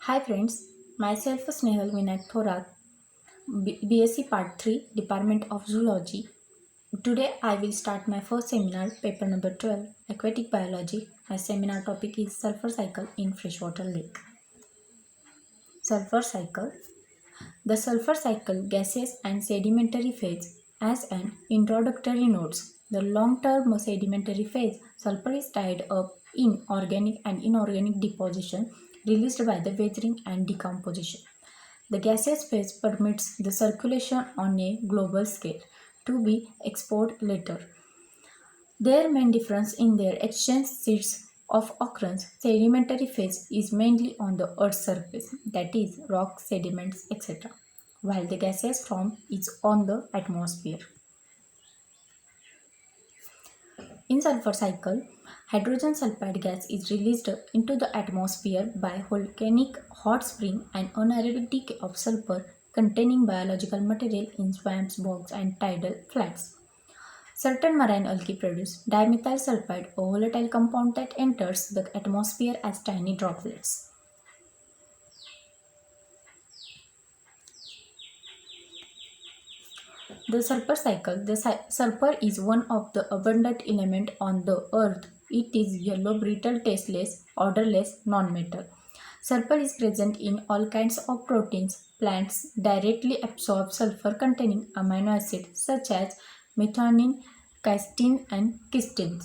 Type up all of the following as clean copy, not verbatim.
Hi friends, myself Snehal Vinayak Thorat, BSc Part 3, Department of Zoology. Today I will start my first seminar, paper number 12, Aquatic Biology. My seminar topic is Sulfur Cycle in Freshwater Lake. Sulfur Cycle. The sulfur cycle, gaseous and sedimentary phase. As an introductory notes, the long-term sedimentary phase, sulfur is tied up in organic and inorganic deposition released by the weathering and decomposition. The gaseous phase permits the circulation on a global scale to be explored later. Their main difference in their exchange seats of occurrence, sedimentary phase is mainly on the Earth's surface, that is, rocks, sediments, etc., while the gaseous form is on the atmosphere. In sulfur cycle, hydrogen sulfide gas is released into the atmosphere by volcanic hot spring and anaerobic decay of sulfur containing biological material in swamps, bogs, and tidal flats. Certain marine algae produce dimethyl sulfide, a volatile compound that enters the atmosphere as tiny droplets. The sulfur cycle. The sulfur is one of the abundant elements on the earth. It is yellow, brittle, tasteless, odorless, non-metal. Sulfur is present in all kinds of proteins. Plants directly absorb sulfur-containing amino acids such as methionine, cysteine, and cysteine.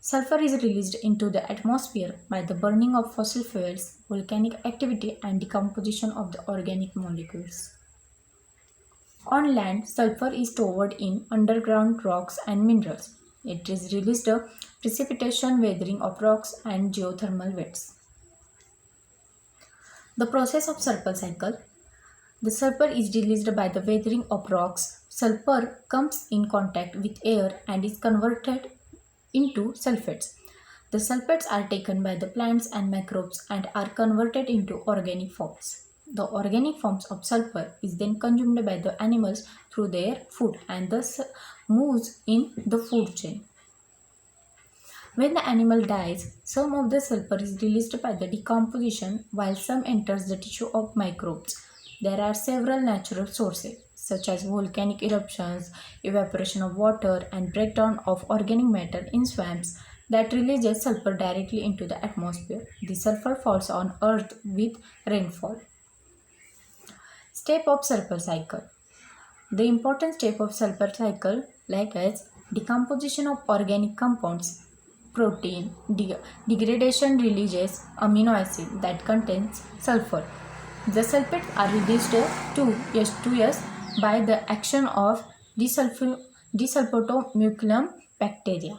Sulfur is released into the atmosphere by the burning of fossil fuels, volcanic activity, and decomposition of the organic molecules. On land, sulfur is stored in underground rocks and minerals. It is released precipitation, weathering of rocks, and geothermal vents. The process of sulfur cycle. The sulfur is released by the weathering of rocks. Sulfur comes in contact with air and is converted into sulfates. The sulfates are taken by the plants and microbes and are converted into organic forms. The organic forms of sulfur is then consumed by the animals through their food and thus moves in the food chain. When the animal dies, some of the sulfur is released by the decomposition while some enters the tissue of microbes. There are several natural sources such as volcanic eruptions, evaporation of water, and breakdown of organic matter in swamps that releases sulfur directly into the atmosphere. The sulfur falls on earth with rainfall. Step of sulfur cycle. The important step of sulfur cycle like as decomposition of organic compounds, protein, degradation releases amino acid that contains sulfur. The sulfates are reduced to H2S by the action of desulfotomucilum bacteria.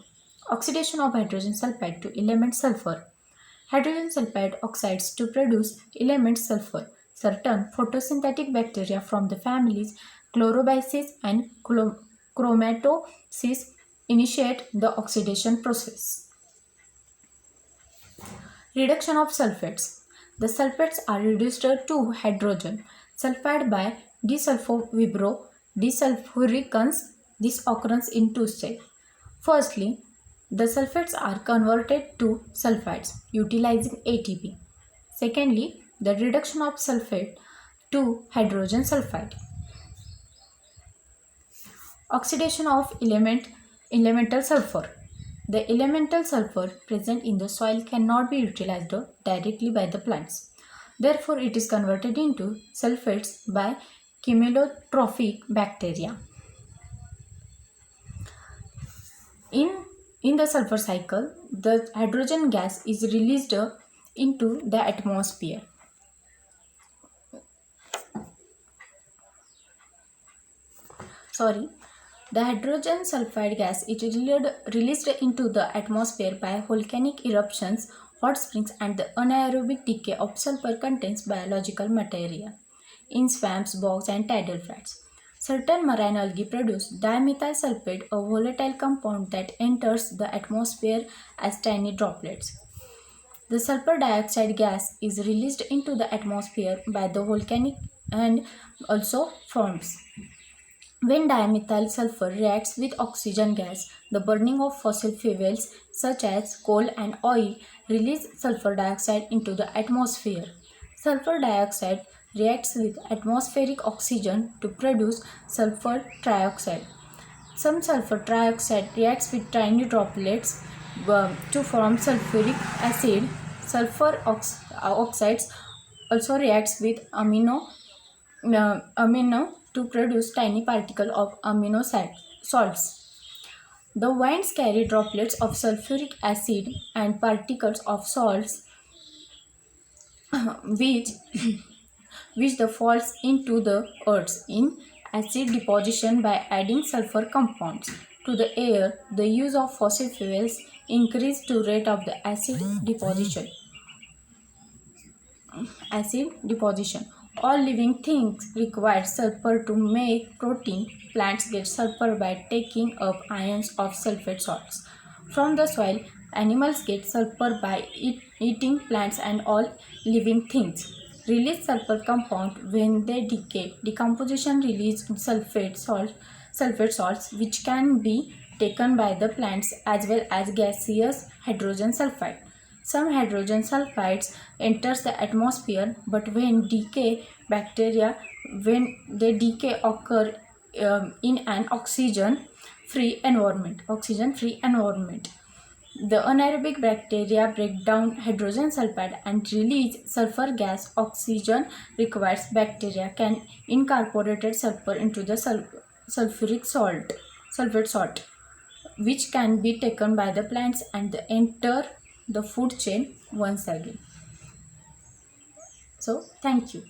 Oxidation of hydrogen sulfide to element sulfur. Hydrogen sulfide oxides to produce element sulfur. Certain photosynthetic bacteria from the families Chlorobacillus and Chromatosis initiate the oxidation process. Reduction of sulfates. The sulfates are reduced to hydrogen sulfide by desulfovibro desulfuricans. This occurs in two steps. Firstly, the sulfates are converted to sulfides utilizing ATP. Secondly, the reduction of sulfate to hydrogen sulfide. Oxidation of elemental sulfur. The elemental sulfur present in the soil cannot be utilized directly by the plants. Therefore, it is converted into sulfates by chemotrophic bacteria. In the sulfur cycle, the hydrogen gas is released into the atmosphere. The hydrogen sulfide gas is released into the atmosphere by volcanic eruptions, hot springs, and the anaerobic decay of sulfur contains biological material in swamps, bogs, and tidal flats. Certain marine algae produce dimethyl sulfide, a volatile compound that enters the atmosphere as tiny droplets. The sulfur dioxide gas is released into the atmosphere by the volcanic and also forms. When dimethyl sulfur reacts with oxygen gas, the burning of fossil fuels such as coal and oil release sulfur dioxide into the atmosphere. Sulfur dioxide reacts with atmospheric oxygen to produce sulfur trioxide. Some sulfur trioxide reacts with tiny droplets to form sulfuric acid. Sulfur oxides also reacts with amino to produce tiny particles of salts. The winds carry droplets of sulfuric acid and particles of salts which which the falls into the earth in acid deposition. By adding sulfur compounds to the air, the use of fossil fuels increase the rate of the acid deposition. All living things require sulfur to make protein. Plants get sulfur by taking up ions of sulfate salts from the soil. Animals get sulfur by eating plants, and all living things release sulfur compound when they decay. Decomposition releases sulfate salts which can be taken by the plants as well as gaseous hydrogen sulfide. Some hydrogen sulfides enters the atmosphere, but when they decay occur in an oxygen-free environment. The anaerobic bacteria break down hydrogen sulfide and release sulfur gas. Oxygen requires bacteria can incorporate sulfur into the sulfate salt, which can be taken by the plants and enter the food chain once again. So, thank you.